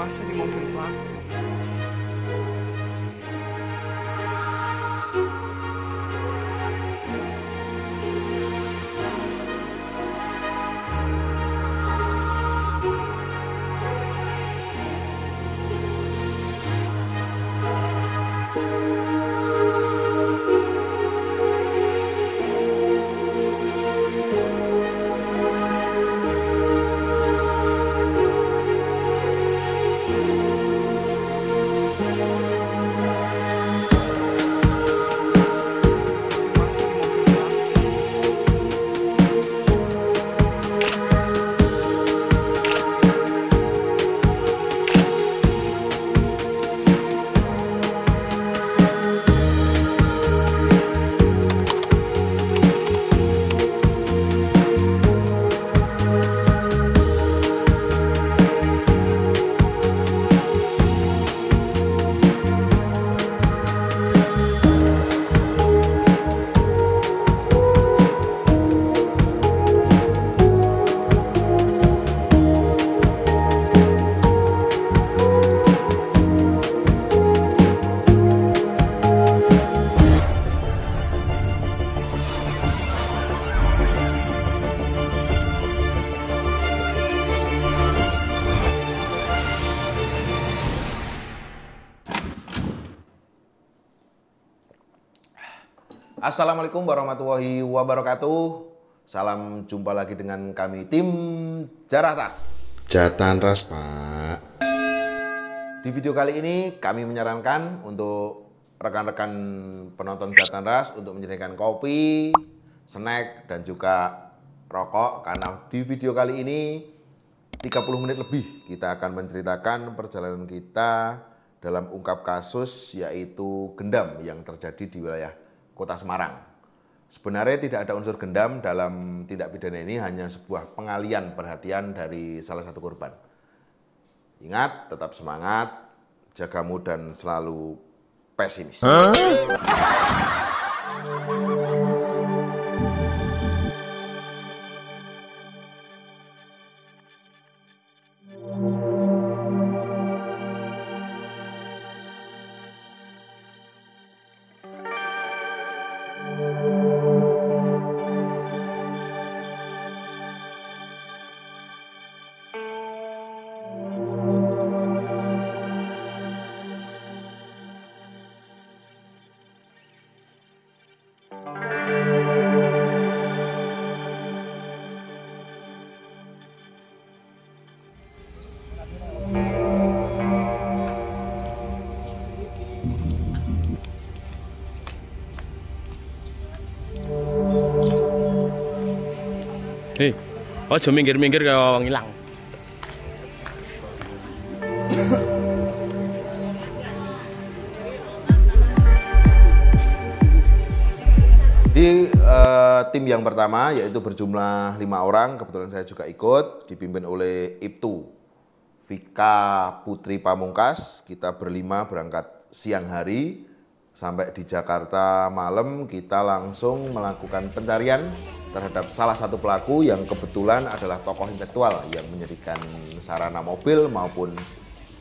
dewasa di mobil pelaku. Assalamualaikum warahmatullahi wabarakatuh. Salam jumpa lagi dengan kami tim Jaratas. Jatanras, Pak. Di video kali ini kami menyarankan untuk rekan-rekan penonton Jatanras untuk menyediakan kopi, snack, dan juga rokok. Karena di video kali ini 30 menit lebih kita akan menceritakan perjalanan kita dalam ungkap kasus yaitu gendam yang terjadi di wilayah Kota Semarang. Sebenarnya tidak ada unsur gendam dalam tindak pidana ini, hanya sebuah pengalian perhatian dari salah satu korban. Ingat, tetap semangat, jaga mood dan selalu pesimis. Hei, ojo minggir-minggir kayak wong ilang. Di tim yang pertama yaitu berjumlah 5 orang, kebetulan saya juga ikut, dipimpin oleh Ibtu Vika Putri Pamungkas. Kita berlima berangkat siang hari, sampai di Jakarta malam kita langsung melakukan pencarian terhadap salah satu pelaku yang kebetulan adalah tokoh intelektual yang menjadikan sarana mobil maupun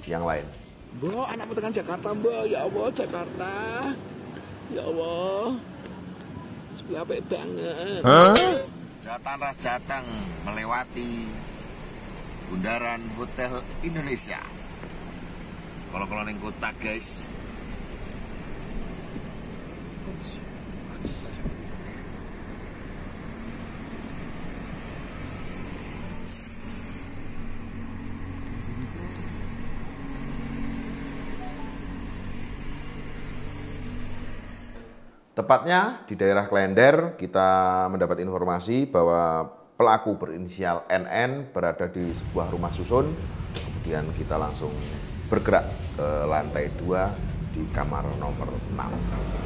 yang lain. Mbak, anakmu tekan Jakarta, Mbak. Ya Allah, Jakarta. Ya Allah. Sebelah apik banget. Jatanras Jateng melewati bundaran Hotel Indonesia. Kalau ning kota, guys. Tepatnya di daerah Klender, kita mendapat informasi bahwa pelaku berinisial NN berada di sebuah rumah susun. Kemudian kita langsung bergerak ke lantai 2 di kamar nomor 6.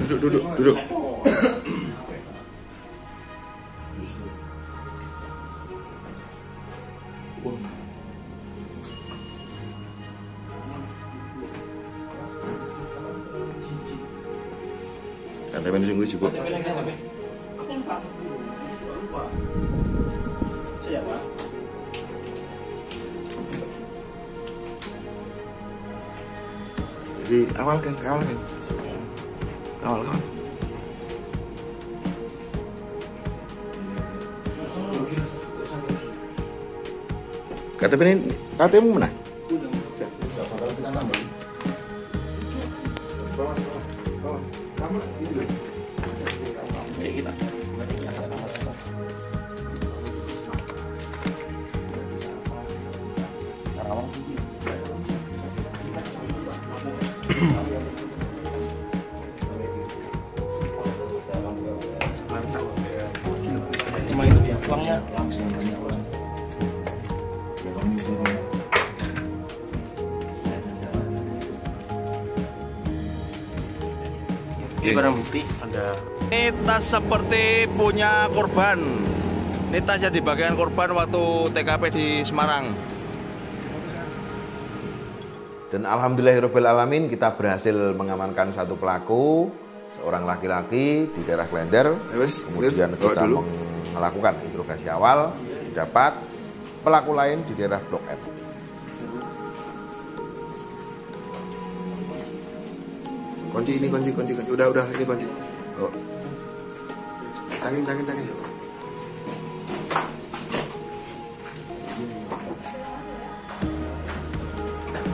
Duduk. KTP ini sungguh cukup. Jadi awal kan. KTP ini, KTP mana? Cuma itu uangnya. Ini barang bukti ada. Ini tas seperti punya korban. Ini tas yang dibagikan korban waktu TKP di Semarang. Dan alhamdulillahirrahmanirrahim kita berhasil mengamankan satu pelaku, seorang laki-laki di daerah Klender. Kemudian kita melakukan interogasi awal, didapat pelaku lain di daerah Blok M. Kunci. Udah ini kunci. Oh. Tangin.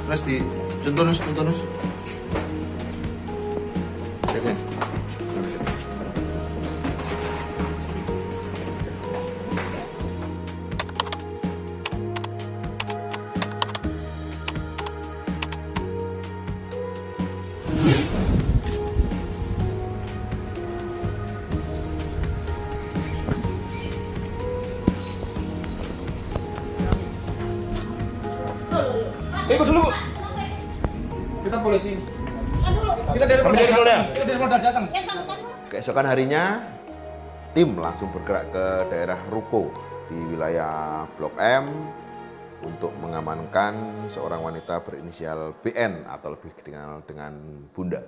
Mas di contohnya. Oke. Ikut dulu, Bu. Kita polisi. Kita dari Polda Jateng. Keesokan harinya, tim langsung bergerak ke daerah Ruko di wilayah Blok M untuk mengamankan seorang wanita berinisial BN atau lebih dikenal dengan Bunda.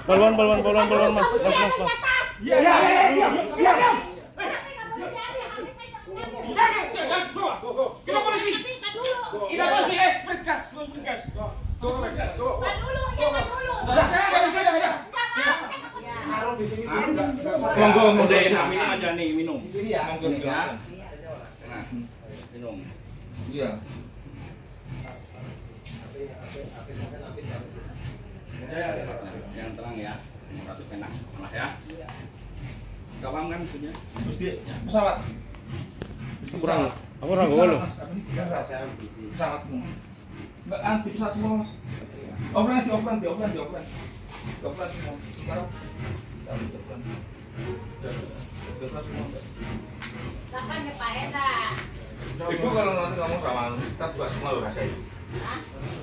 Balon, Mas. Kita polisi. Bergas. Monggo ini aja nih minum. Di sini ya. Monggo ya. Nah, minum. Iya. Yang terang ya. 500 penak. Panas ya. Enggak paham kan punya? Terus di pesawat. Aku ora gowo lho. Pesawat semua. Mbak anti pesawat semua, Mas. Offline semua. Sekarang Kapan ya Pak Eda? Ibu kalau nanti ngomong sama kita juga semua lo rasain.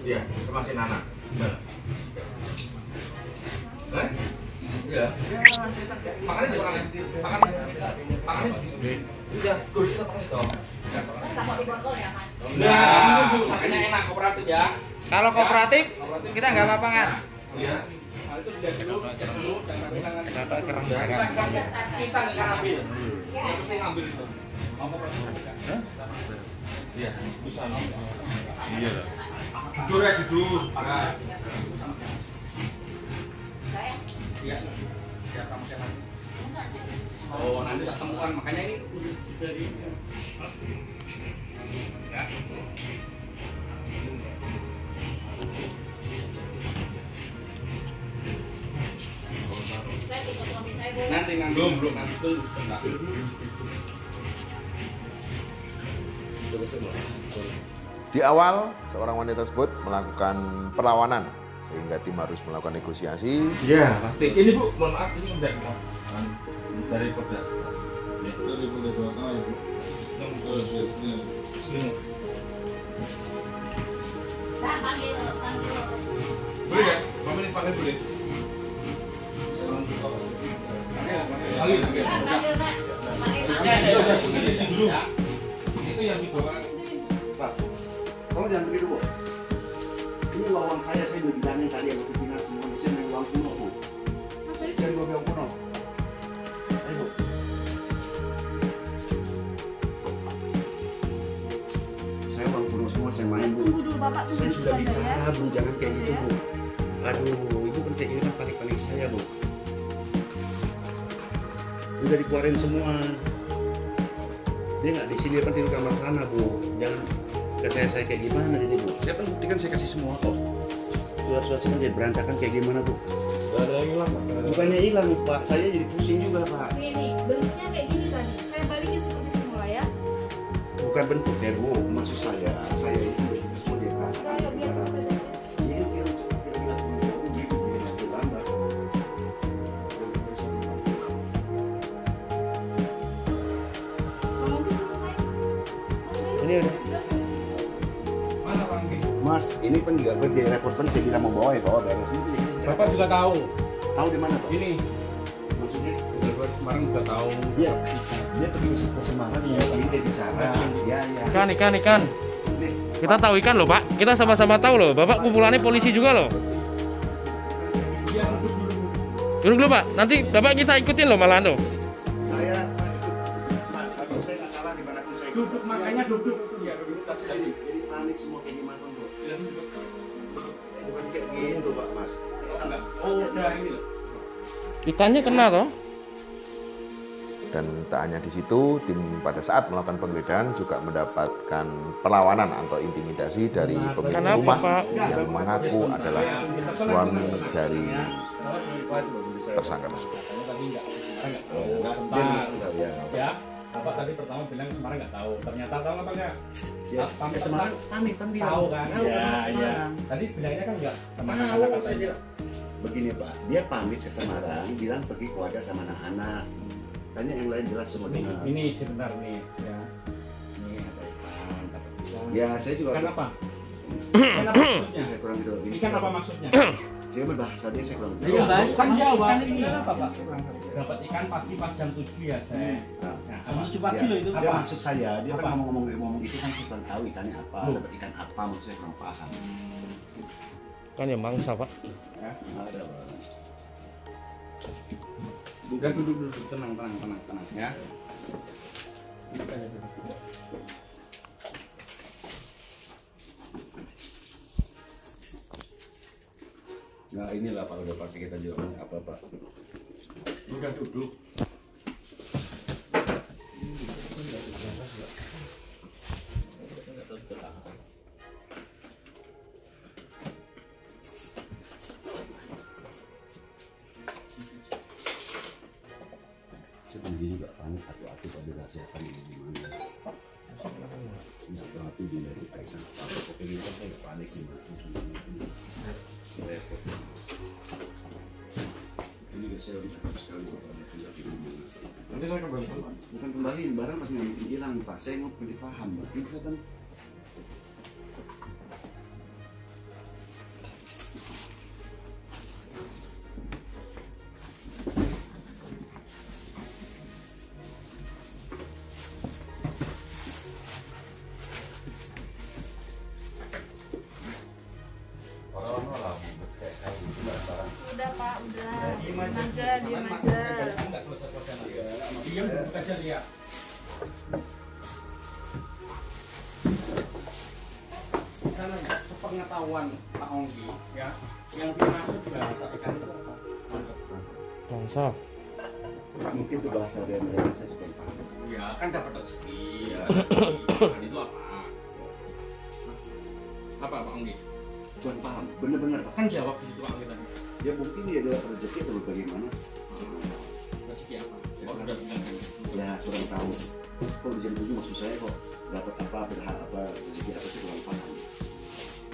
Iya, sama si Nana. Iya. Makannya juga makannya. Udah, gue kita pakai dong. Saya nggak mau diborgol ya Mas. Nah, makanya enak kooperatif ya. Kalau kooperatif kita nggak apa-apa kan? Iya. Nah, itu dilihat dulu, Kita kerang. kita nggak ngambil. Terus saya ngambil itu. Mau kooperatif kan? Iya, bisa. Iya lah. Jujur ya, jujur. Saya? Iya. Siap kamu siapa? Oh, nanti tak temukan. Makanya ini dari ya. Saya ikut suami saya boleh. Nanti belum nanti tunggu sebentar. Di awal, seorang wanita tersebut melakukan perlawanan sehingga tim harus melakukan negosiasi. Iya, pasti. Ini Bu, mohon maaf ini udah dari Polda. Dari Polda Jawa Tengah ya, Bu. Nah, panggil Boleh ya? Mama ini pakai boleh. Kali ya? Dulu. Itu yang dibawa. Pak, kamu jangan begitu, Bu. Ini uang saya udah bilangin tadi yang mau pindah semuanya. Saya main uang kuno, Bu. Saya mau uang kuno. Ayo, Bu. Saya uang kuno semua saya main, Bu. Saya sudah bicara, Bu. Jangan kayak gitu, Bu. Aduh, Ibu kan kayak gini kan panik-panik saya, Bu. Udah dikeluarin semua. Dia nggak di sini, kan di kamar sana, Bu. Jangan ke saya kayak gimana ini, Bu. Siapa buktikan saya kasih semua kok. Surat-surat saya jadi berantakan kayak gimana, Bu. Gak ada yang hilang. Bukannya hilang, Pak. Saya jadi pusing juga, Pak. Ini bentuknya kayak gini tadi. Saya balikin seperti semula ya. Bukan bentuknya, Bu. Maksud saya itu semua dia berantakan. Ayo biar cepet aja. Ini dia bilang gitu, dia lambat. Ini udah. Mana Pak Anggi? Mas, ini kan juga di report kan saya bilang mau bawa ya, bawa beres ini. Bapak juga tahu. Tahu di mana, Pak? Ini. Maksudnya Bapak Semarang juga tahu. dia pergi ke Semarang ya, ini dia bicara. Ya. Ikan. Kita tahu ikan loh, Pak. Kita sama-sama tahu loh. Bapak kumpulannya polisi juga loh. Dia duduk dulu. Duduk dulu, Pak. Nanti Bapak kita ikutin loh malahan loh. Saya kalau saya nggak salah di mana pun saya Duduk, makanya duduk. Iya, duduk tak sekali. jadi panik semua kayak gimana, Bu. Dia duduk. Bukan kayak gitu, Pak, Mas. Enggak. Oh, udah ini loh. Ikannya kena toh. Dan tak hanya di situ, tim pada saat melakukan penggeledahan juga mendapatkan perlawanan atau intimidasi dari pemilik Kenapa, rumah Pak? yang mengaku adalah suami dari tersangka tersebut. Tadi enggak tahu. Ya, Bapak tadi pertama bilang Semarang nggak tahu. Ternyata tahu apa enggak? Ya, ke Semarang pamit kan bilang. Tahu kan? Tahu kan Iya. Semarang. Tadi bilangnya kan enggak. Tahu saya bilang. Begini, Pak, dia pamit ke Semarang, bilang pergi keluarga sama anak-anak. Tanya yang lain jelas semua dengar. Ini sebentar nih, ya. Ini ada ikan, ada ikan. Ya, saya juga. Ikan apa? Ikan apa maksudnya? Saya kurang tidur. Ikan apa maksudnya? Saya berbahasa dia saya kurang Iya, kan Jawa. Ini apa, Pak? Saya kurang tahu. Dapat ikan pagi pas jam 7 ya, saya. Nah, Nah, ya, loh itu. dia Apa? maksud saya, dia Apa? kan ngomong itu kan saya kurang tahu ikannya apa, dapat ikan apa, maksud saya kurang paham. Kan ya mangsa, Pak. Ya. Ada, Pak. Udah duduk, tenang ya. Nah, inilah Pak, udah pasti kita juga apa-apa. Udah duduk. Saya sendiri juga panik hati-hati kalau dirahasiakan ini gimana. Nggak tahu dia dari kaitan apa. Pokoknya kan saya panik nih, Mas. Repot. Ini juga saya udah harus sekali Bapak tinggal di rumah. Nanti saya kembali. Bukan kembaliin, barang masih nggak mungkin hilang, Pak. Saya mau pergi paham, Pak. Ini saya kan Udah Pak, udah. Diam aja. Diam duduk aja lihat. Karena sepengetahuan Pak Onggi ya, yang dimaksud juga ikan itu apa? Mangsa. mungkin itu bahasa dia mereka saya suka paham. Ya kan dapat rezeki. Ya. Itu apa? Apa Pak Onggi? Tuhan paham, bener-bener Pak. Kan jawab gitu Pak Onggi tadi. Ya mungkin dia ada rezeki atau bagaimana? Rezeki apa? Oh sudah bilang. Ya kurang tahu. Kalau di jam 7 maksud saya kok dapat apa, berhak apa, rezeki apa sih kurang paham.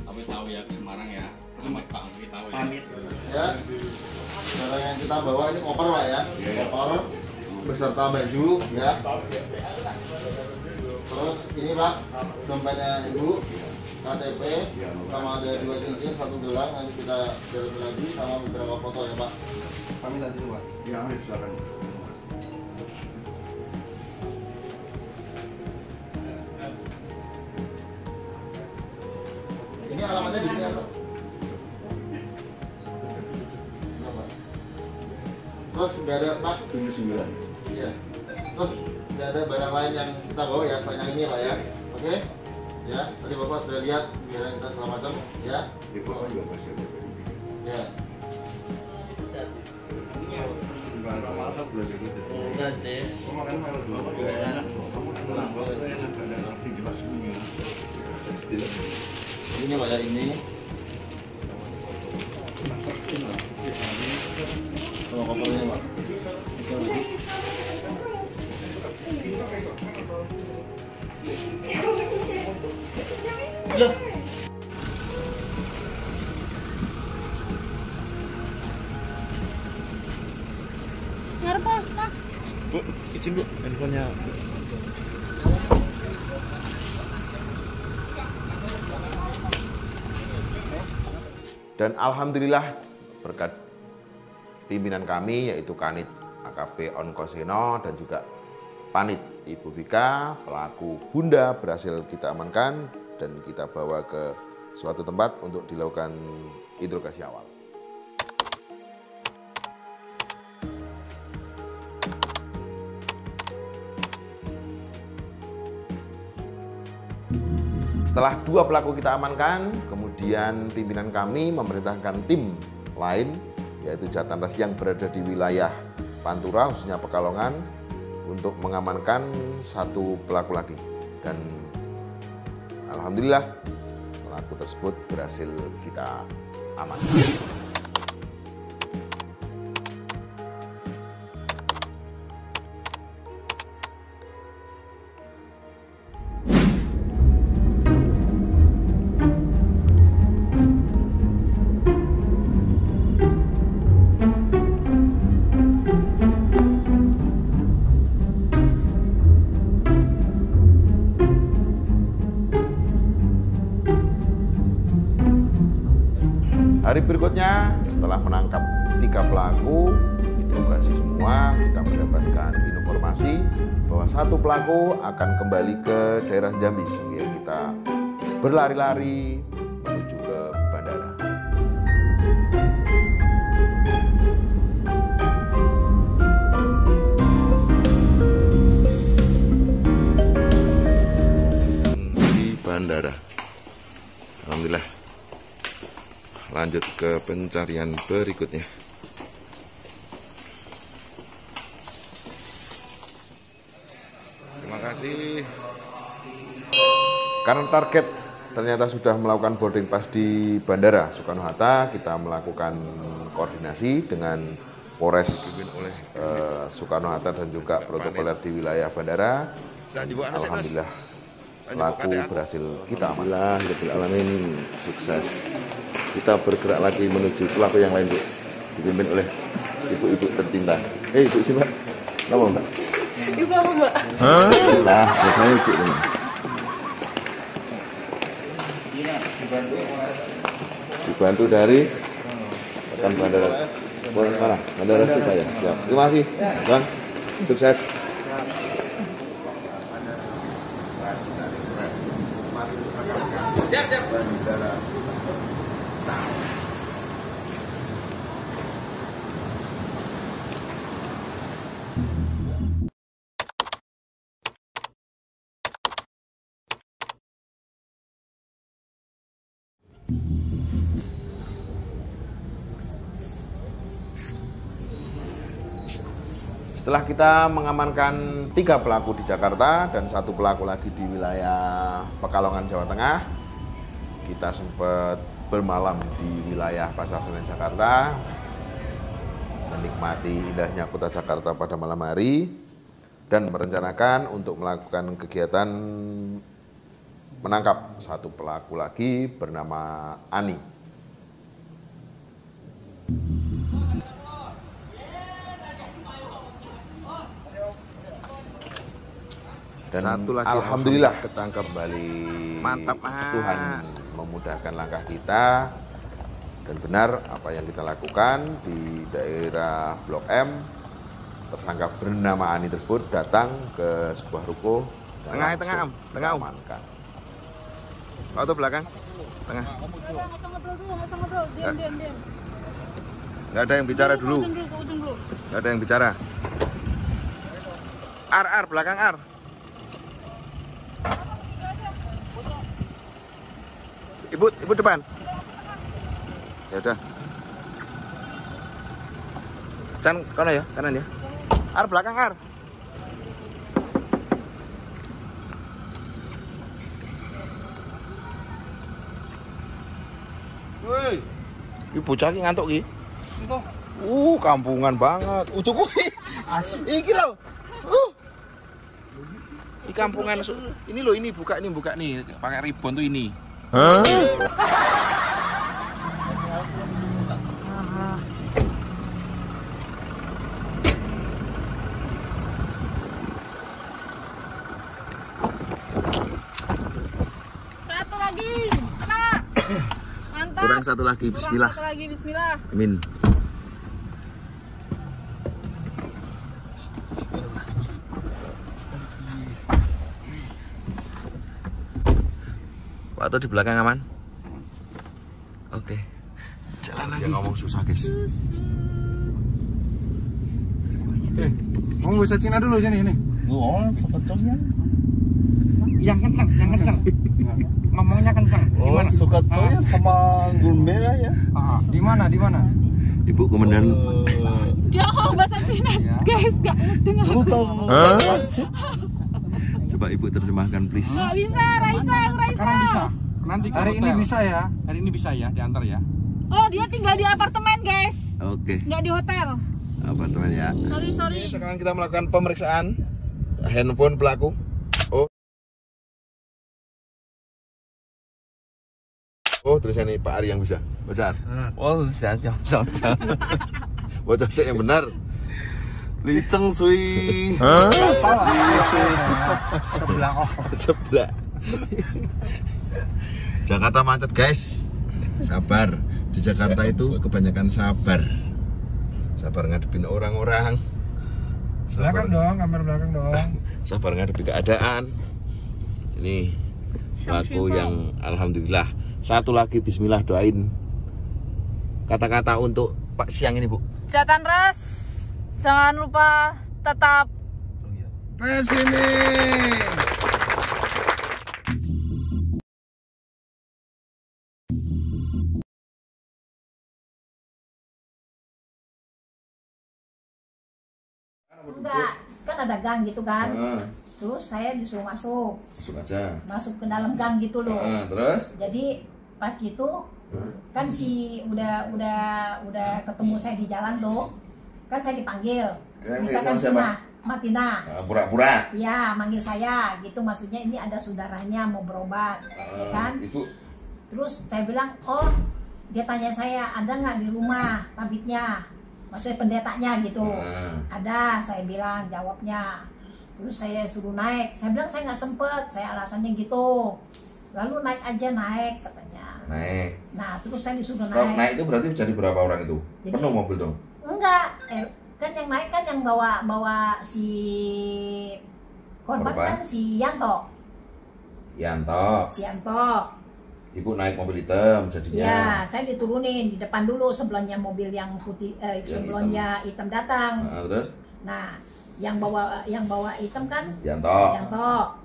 Tapi tahu ya ke Semarang ya. Sama Pak Onggi tahu ya. Pamit. Ya, barang yang kita bawa ini koper Pak ya, koper beserta baju ya. Terus ini Pak, dompetnya Ibu, KTP, sama ada 2 cincin, 1 gelang, nanti kita jalan lagi sama beberapa foto ya Pak. Kami nanti dulu Pak. Ya, silakan. Ini alamatnya di sini apa? Terus nggak ada Pak? 79. Iya. Terus nggak ada barang lain yang kita bawa ya selain yang ini Pak ya? Oke? Ya, tadi Bapak sudah lihat biar kita segala macam ya? Di Bapak juga masih ada. Ya. Masa belajar gitu. Kemarin malah Bapak juga enak. Kamu enak, ada arti jelas ini. Ini Pak ya, ini. Oh, kopernya Pak. Loh. Ngarep Mas. Bu, izin Bu, handphonenya. Dan alhamdulillah berkat pimpinan kami yaitu Kanit AKP Onkoseno dan juga Panit Ibu Vika, pelaku Bunda berhasil kita amankan dan kita bawa ke suatu tempat untuk dilakukan interogasi awal. Setelah 2 pelaku kita amankan, kemudian pimpinan kami memerintahkan tim lain, yaitu Jatanras yang berada di wilayah Pantura, khususnya Pekalongan, untuk mengamankan 1 pelaku lagi. Dan alhamdulillah pelaku tersebut berhasil kita amankan. Hari berikutnya, setelah menangkap 3 pelaku, interogasi semua, kita mendapatkan informasi bahwa 1 pelaku akan kembali ke daerah Jambi, sehingga kita berlari-lari menuju ke bandara. Di bandara, alhamdulillah. Lanjut ke pencarian berikutnya. Terima kasih. Karena target ternyata sudah melakukan boarding pass di Bandara Soekarno-Hatta, kita melakukan koordinasi dengan Polres Soekarno-Hatta dan juga protokoler di wilayah bandara. Alhamdulillah pelaku berhasil kita amankan. Alamin sukses. Kita bergerak lagi menuju pelaku yang lain, Bu. Dipimpin oleh ibu-ibu tercinta. Ibu sih, Mbak. Apa, Mbak? Ibu apa, Mbak? Nah, biasanya ibu ini. Dibantu dari rekan bandara. Mana? Bandara Surabaya. Siap. Terima kasih, Bang. Sukses. Siap. Setelah kita mengamankan 3 pelaku di Jakarta dan 1 pelaku lagi di wilayah Pekalongan, Jawa Tengah, kita sempat bermalam di wilayah Pasar Senen, Jakarta, menikmati indahnya kota Jakarta pada malam hari, dan merencanakan untuk melakukan kegiatan menangkap 1 pelaku lagi bernama Ani. Dan Satu lagi, alhamdulillah ketangkep. kembali. Mantap, Tuhan memudahkan langkah kita. Dan benar apa yang kita lakukan di daerah Blok M. Tersangka bernama Ani tersebut datang ke sebuah ruko. dan Tengah, langsung tengah, Om. diamankan. Auto belakang. Tengah. Nggak usah ngobrol. Diam. Nggak ada yang bicara dulu. Ke ujung dulu. Nggak ada yang bicara. Ar, belakang Ar. Ibu depan. Ya udah. Chan, kono ya, kanan ya. Ar, belakang Ar. Woi, Ibu bocah ki ngantuk ki. itu. Kampungan banget. Udah kuwi. Asik. Iki lho. Ini kampungan. Ini loh, ini buka nih. Pakai ribbon tuh ini. Satu lagi. Kena. Mantap. Kurang satu lagi. Bismillah. Satu lagi. Bismillah. Amin. Waktu di belakang aman? Oke. Jalan lagi. Dia ngomong susah, guys. Kamu bisa Cina dulu sini ini. Oh, sekecilnya. Yang kencang. Ngomongnya kencang. Gimana? Suka coy sama anggur merah ya. Di mana? Ibu komandan. Dia ngomong bahasa Cina, guys. Gak dengar. Lu tahu? Coba ibu terjemahkan please. Gak bisa, Raisa. Sekarang bisa. Nanti ke Hari ini hotel. bisa ya? Hari ini bisa ya, diantar ya. Oh, dia tinggal di apartemen, guys. Oke. Nggak di hotel. Apartemen ya. Sorry. Sekarang kita melakukan pemeriksaan handphone pelaku. Oh, tulisannya Pak Ari yang bisa. Baca. Oh, jangan. Baca sih yang benar. Li Cheng Sui. Sebelah. Jakarta macet, guys. Sabar. Di Jakarta itu kebanyakan sabar. Sabar ngadepin orang-orang. Belakang dong, kamera belakang dong. Sabar ngadepi keadaan. Ini pelaku yang alhamdulillah. Satu lagi bismillah, doain. Kata-kata untuk Pak siang ini, Bu. Jatan Ras, jangan lupa tetap Pesimis. Enggak, kan ada gang gitu kan. Terus saya disuruh masuk aja. ke dalam gang gitu loh. Terus? Jadi pas gitu kan si udah ketemu saya di jalan tuh, kan saya dipanggil. Misalkan Tina, Pura-pura. iya manggil saya gitu, maksudnya ini ada saudaranya mau berobat, ya kan? Ibu. Terus saya bilang, oh dia tanya saya ada nggak di rumah tabibnya, maksudnya pendetanya gitu. Ada, saya bilang jawabnya. Terus saya suruh naik, saya bilang saya nggak sempet, saya alasannya gitu. Lalu naik aja, naik katanya. Naik. Nah terus saya disuruh Stop, naik. naik itu berarti jadi berapa orang itu? Jadi- Penuh mobil dong? Enggak, kan yang naik kan yang bawa si korban Korban? kan si Yanto. Ibu naik mobil hitam jadinya. Ya, saya diturunin di depan dulu, sebelumnya mobil yang putih, sebelumnya hitam datang. Terus? Nah, yang bawa hitam kan Yanto.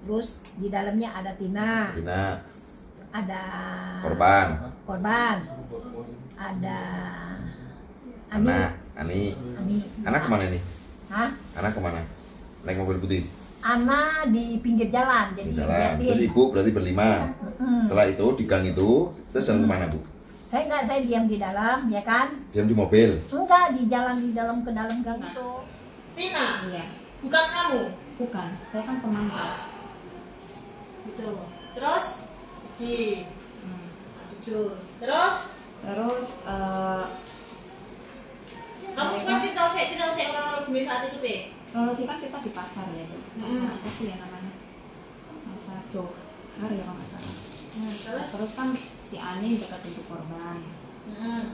Terus di dalamnya ada Tina, ada korban, ada Ani. Ani. Anak kemana nih? Hah? Anak kemana? Naik mobil putih. Ana di pinggir jalan, jadi Di jalan. liatin. Terus ibu berarti berlima. Setelah itu di gang itu, terus jalan kemana, Bu? Saya diam di dalam, ya kan? Diam di mobil. Enggak, di dalam ke dalam gang itu. Tina, Iya. bukan kamu. Bukan, saya kan pemantau. Gitu. Terus, jujur. Terus, Kamu kan cerita saya orang lalu saat itu, Be. Kronologi kan kita di pasar ya, pasar apa tuh ya namanya, pasar Johar ya kalau nggak salah. Terus kan si Ani dekat itu korban,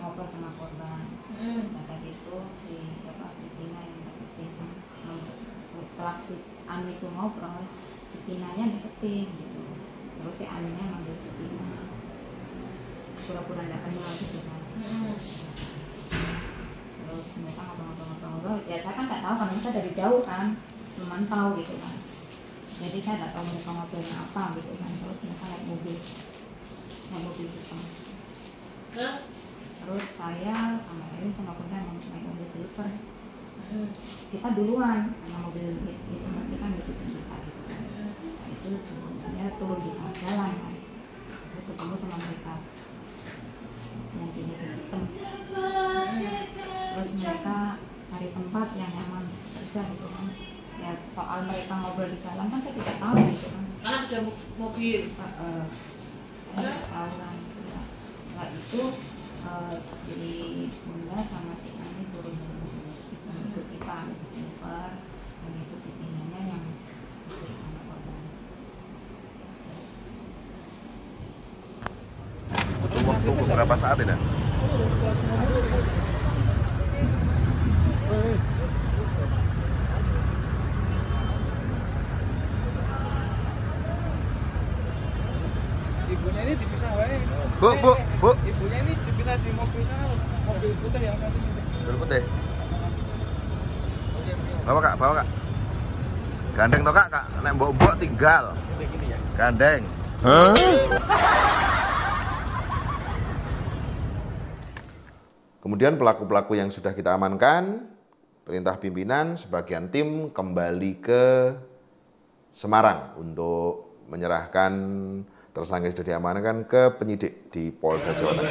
ngobrol sama korban. Nah tadi itu si Tina yang deketin. Setelah si Ani itu ngobrol, si Tinanya deketin gitu. Terus si Aninya manggil si Tina, pura-pura nggak kenal gitu kan. Terus mereka ngobrol-ngobrol, ya saya kan nggak tahu karena saya dari jauh kan, memantau gitu kan. Jadi saya nggak tahu mereka ngobrolnya apa gitu kan. Terus mereka naik mobil hitam. Terus saya sama Erin sama Bunda naik mobil silver. Kita duluan karena mobil itu pasti kan gitu kita gitu kan. Itu sebelumnya turun di tengah jalan kan. Terus ketemu sama mereka yang hitam. Terus mereka cari tempat yang nyaman kerja gitu kan. Ya soal mereka ngobrol di dalam kan saya tidak tahu gitu kan. Karena ada mobil. Saya tidak tahu kan. Nah itu si Bunda sama si Ani turun ikut kita di silver, dan itu si Tinanya yang bersama korban. Butuh waktu beberapa saat tidak? Ibunya ini dipisah wae. Bu. Ibunya ini dipisah di mobil putih yang satu ini. Mobil putih. Bawa kak. Gandeng toh kak, nek mbok tinggal. Gandeng. Kemudian pelaku-pelaku yang sudah kita amankan, perintah pimpinan, sebagian tim kembali ke Semarang untuk menyerahkan tersangka yang sudah diamankan ke penyidik di Polda Jawa Tengah.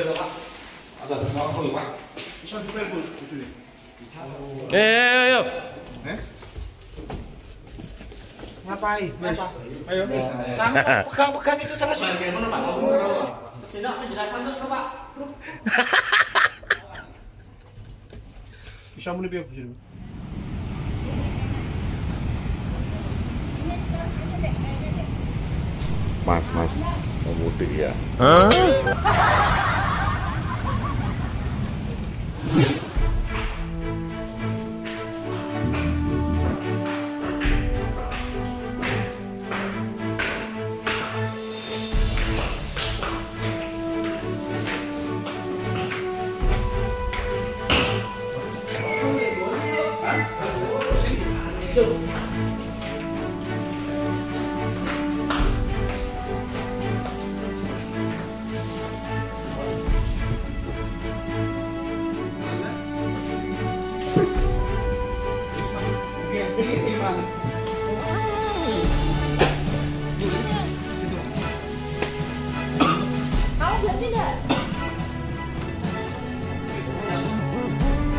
Ayo. Ngapain? Ayo. Pegang itu terus. Tidak penjelasan terus Pak. Bisa muni piye Bu? Mas mau mudik ya?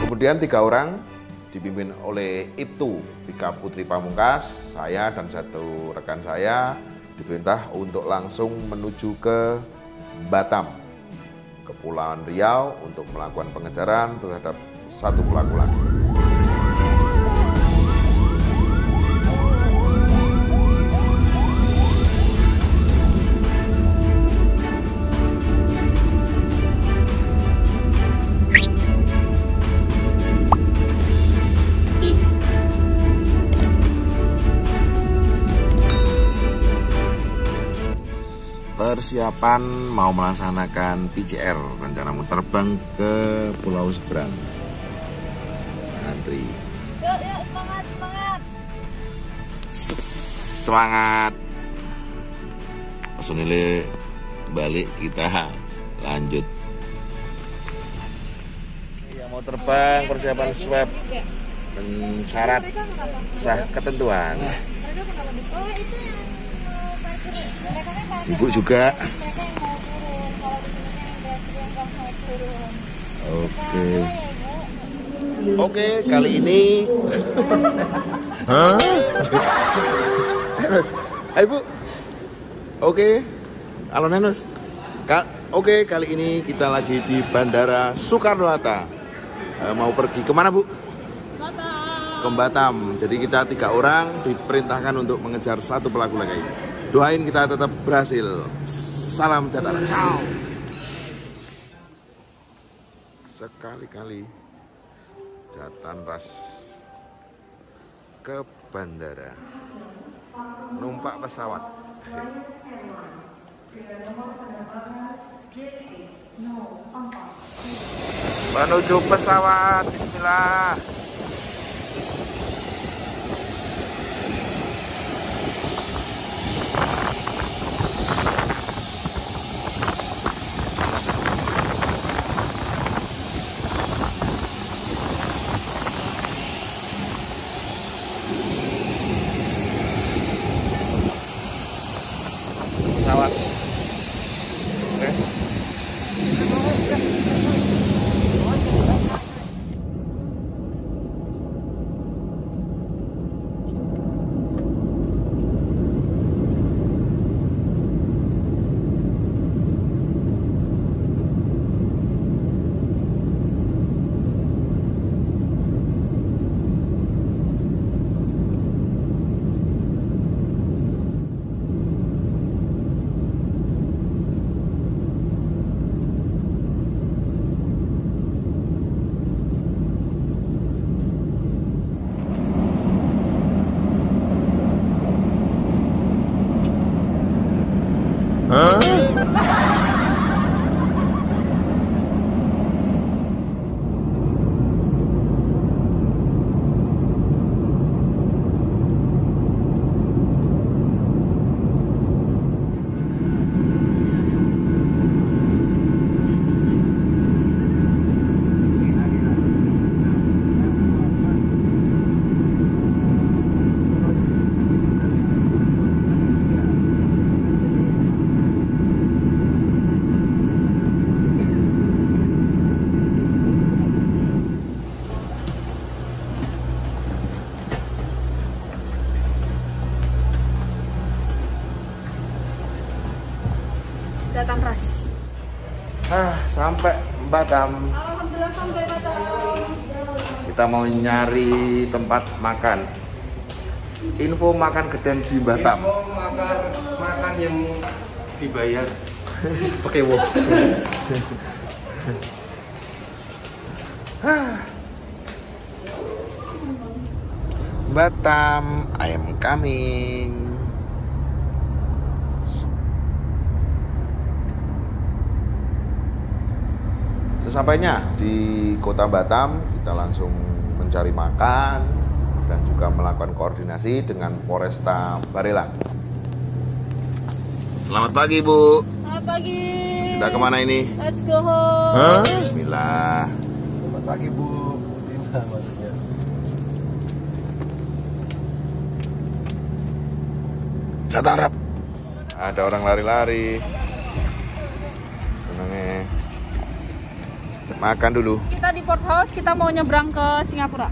Kemudian 3 orang dipimpin oleh Ibtu Vika Putri Pamungkas, saya dan 1 rekan saya diperintah untuk langsung menuju ke Batam, Kepulauan Riau untuk melakukan pengejaran terhadap 1 pelaku lagi. Persiapan mau melaksanakan PCR, rencana mau terbang ke Pulau Seberang. Antri. Yuk, Semangat. Personil balik, kita lanjut. Ya, mau terbang, persiapan swab dan syarat sah ketentuan. Ibu juga. Oke, kali ini. Hah? Nenus, ayo Bu. Oke, halo Nenus. Oke, kali ini kita lagi di Bandara Soekarno-Hatta. mau pergi kemana Bu? Ke Batam. Jadi kita 3 orang diperintahkan untuk mengejar satu pelaku lagi. Doain kita tetap berhasil. Salam Jatan Ras. Sekali-kali Jatan Ras ke bandara, numpak pesawat. Menuju pesawat, bismillah. Pesawat. Oke. Jatan Ras. Sampai Batam. Alhamdulillah sampai Batam. Kita mau nyari tempat makan. Info makan gedang di Batam. Info makan yang dibayar pakai wok. Batam, I am coming. Sesampainya di kota Batam, kita langsung mencari makan dan juga melakukan koordinasi dengan Polresta Barelang. Selamat pagi, Bu. Selamat pagi. Kita kemana ini? Let's go home. Bismillah. Selamat pagi Bu. Tidak maksudnya. Jatan Ras. Ada orang lari-lari. Senangnya. Makan dulu. Kita di Port House, kita mau nyebrang ke Singapura.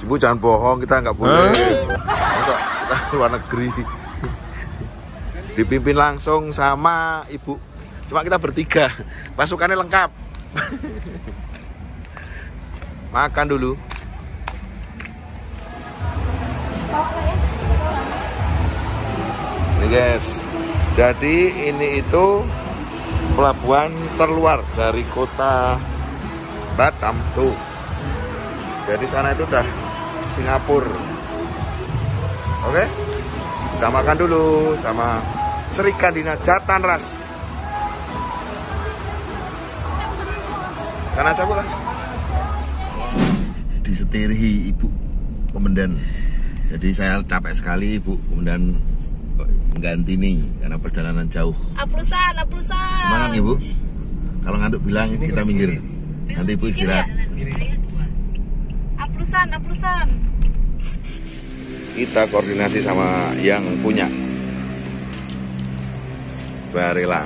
Ibu jangan bohong, kita nggak boleh. Masa kita luar negeri. Dipimpin langsung sama Ibu. Cuma kita bertiga, pasukannya lengkap. Makan dulu. Ini guys, jadi ini itu pelabuhan terluar dari kota Batam tuh. Jadi sana itu udah Singapura. Oke, kita makan dulu sama Sri Kandina Jatan Ras. Sana cabut lah. Disetirihi Ibu Komandan. Jadi saya capek sekali Ibu Komandan mengganti nih karena perjalanan jauh. Aplusan. Semangat Ibu. Kalau ngantuk bilang kita minggir. Nanti Ibu istirahat. Aplusan. Kita koordinasi sama yang punya Barelang.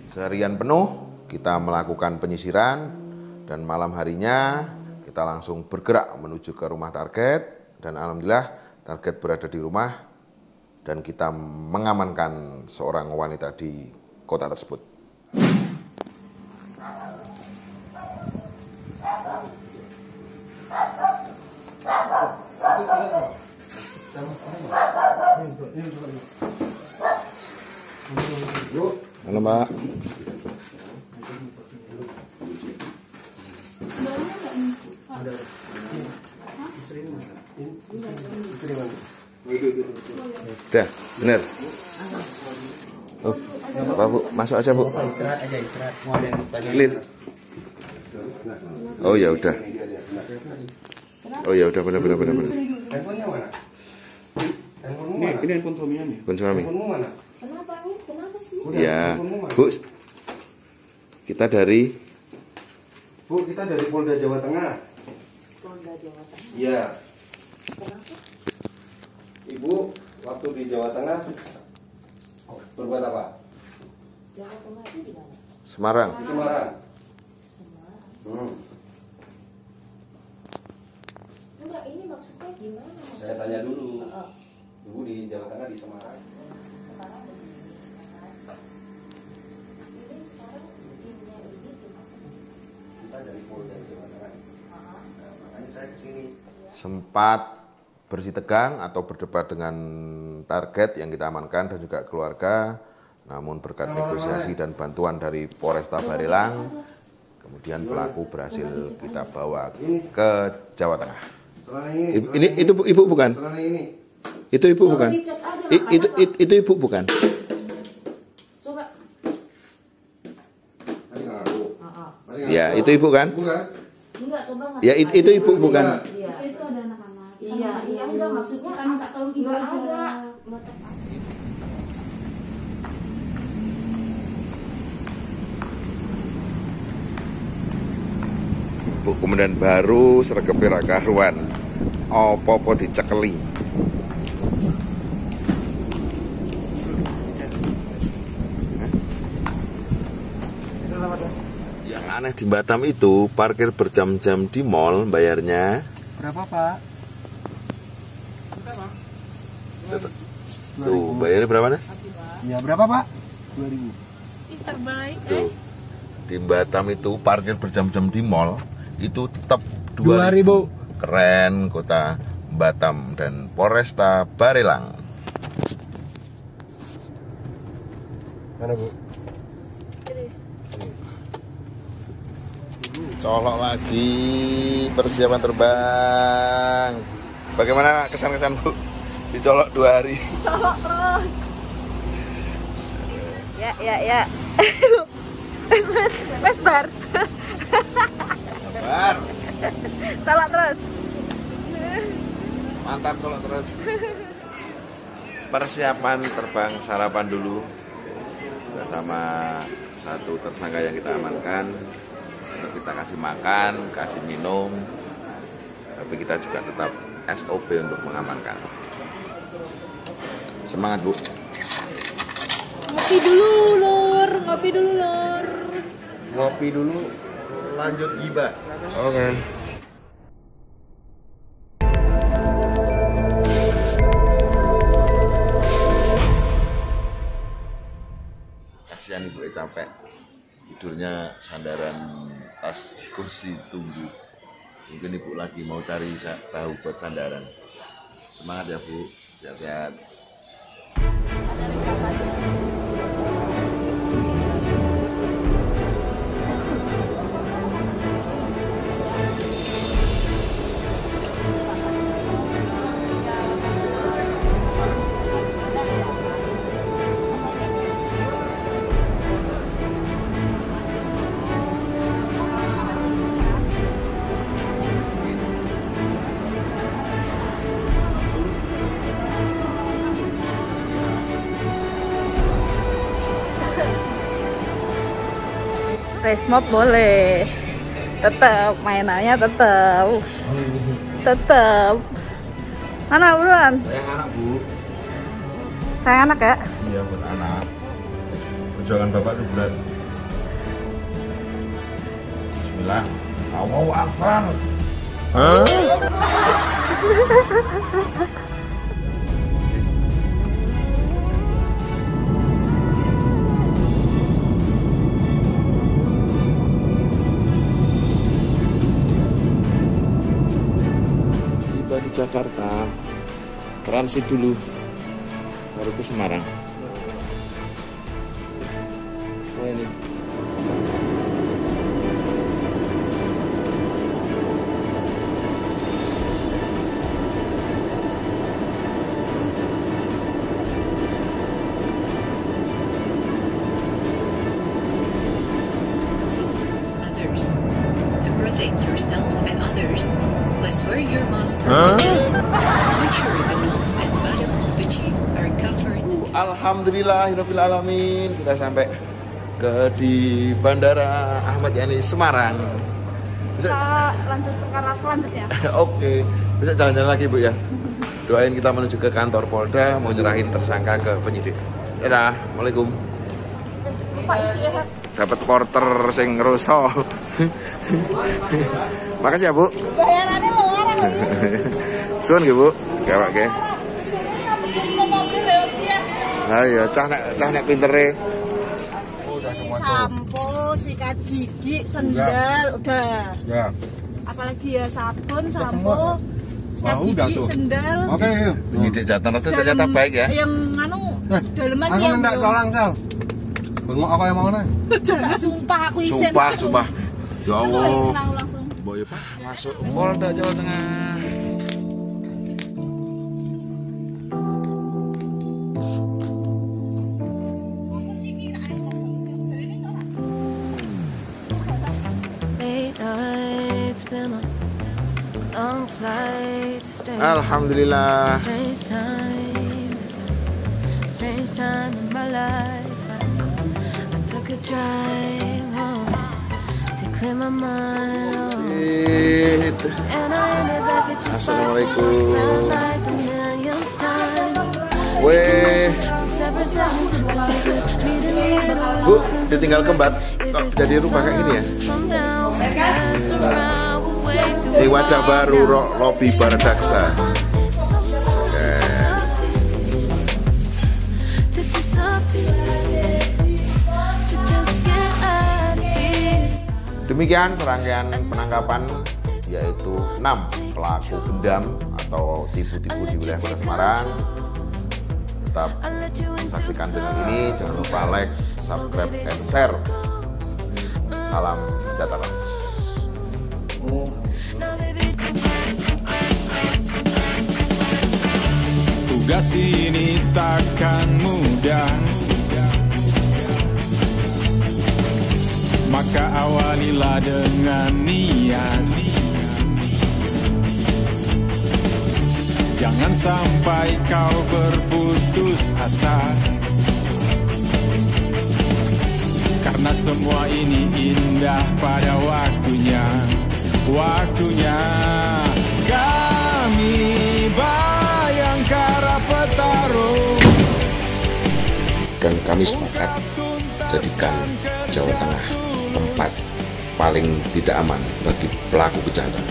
Seharian penuh kita melakukan penyisiran dan malam harinya kita langsung bergerak menuju ke rumah target dan alhamdulillah target berada di rumah dan kita mengamankan seorang wanita di kota tersebut. Halo Mbak. Udah, bener. Oh, apa Bu? Masuk aja Bu. Istirahat aja, istirahat. Mau ada yang tanya. Clear. Oh ya udah. Oh ya udah, bener. Handphonenya mana? Handphonemu mana? Ini handphone suaminya nih. Handphone suami. Handphonemu mana? Kenapa nih? Kenapa sih? Ya, Bu. Kita dari Bu, kita dari Polda Jawa Tengah. Polda Jawa Tengah. Iya. Kenapa? Ibu, waktu di Jawa Tengah berbuat apa? Jawa Tengah itu di mana? Semarang. Di Semarang. Enggak, ini maksudnya gimana? Saya tanya dulu. Ibu di Jawa Tengah di Semarang. Sekarang begini, ini sekarang timnya ini cuma Kita dari Polda Jawa Tengah. Nah, makanya saya kesini. Sempat bersih tegang atau berdebat dengan target yang kita amankan dan juga keluarga, namun berkat negosiasi dan bantuan dari Polresta Barelang, kemudian pelaku berhasil kita bawa ke Jawa Tengah. Ibu bukan? Itu ibu bukan? Itu ibu bukan? Coba. Ya, itu ibu kan? Enggak, coba nggak. Ya, itu ibu bukan? Iya. Itu ada anak-anak. Iya, enggak maksudnya Kami tak tahu enggak juga. ada. Enggak tahu. Bu, kemudian baru sregepe ra karuan. Apa-apa dicekeli. Yang aneh di Batam itu parkir berjam-jam di mall bayarnya. Berapa, Pak? Tuh, bayarnya berapa, Nes? Ya, berapa, Pak? 2000. Terbaik. Tuh. Di Batam itu parkir berjam-jam di mall itu tetap 2000. Keren kota Batam dan Polresta Barelang. Mana, Bu? Colok lagi persiapan terbang. Bagaimana kesan-kesan Bu? Dicolok 2 hari. Colok terus. Ya. Wes bar. Bar. Colok terus. Mantap colok terus. Persiapan terbang sarapan dulu bersama satu tersangka yang kita amankan. Kita kasih makan, kasih minum, tapi kita juga tetap SOP untuk mengamankan. Semangat Bu. Ngopi dulu lor. Ngopi dulu, lanjut gibah. Oke. Kasihan Ibu capek. Tidurnya sandaran tas di kursi tunggu. Mungkin Ibu lagi mau cari tahu buat sandaran. Semangat ya Bu, sehat-sehat. Race mob boleh. Tetap mainannya tetap. Mana buruan? Sayang anak Bu. Sayang anak ya? Iya buat anak. Perjuangan Bapak itu berat. Bismillah. Allahu Akbar. ke Jakarta, transit dulu, baru ke Semarang. Oh ini. To protect yourself and others, please wear your mask properly. Make sure the nose and bottom of the jeep are covered. Alhamdulillahirobbilalamin, kita sampai di Bandara Ahmad Yani Semarang. Bisa lanjut perkara selanjutnya. Oke, besok jalan-jalan lagi Bu ya. Doain kita menuju ke kantor Polda, mau nyerahin tersangka ke penyidik. Dadah, Assalamualaikum. Lupa isi ya. Dapat porter sing ngeruso. Makasih ya Bu. Bayarannya mau orang lagi. Suwun nggih Bu. Gawak nggih. Ayo, cah nek pintere. Sampo, sikat gigi, sendal, udah. Ya. Apalagi ya sabun, sampo, sikat Wah, udah gigi, tuh. sendal. Oke, yuk. Penyidik Jatan itu ternyata baik ya. Yang anu, daleman Aku yang minta belum. tolong kal. Bengok apa yang mau nih? Jangan sumpah aku isin. Sumpah. Ya Allah. Langsung. Boy Pak, masuk Polda Jawa Tengah. Alhamdulillah. Assalamualaikum. Weh. Bu, ditinggal kembar. Kok jadi rumah kayak gini ya? Di wajah baru Lobi Baradaksa. Demikian serangkaian penangkapan, yaitu 6 pelaku gendam atau tipu-tipu di wilayah Kota Semarang. Tetap saksikan channel ini, jangan lupa like, subscribe, and share. Salam Jataras. Tugas ini takkan mudah, maka awalilah dengan niat. Jangan sampai kau berputus asa, karena semua ini indah pada waktunya. Kami Bayangkara Petarung, dan kami sepakat jadikan Jawa Tengah tempat paling tidak aman bagi pelaku kejahatan.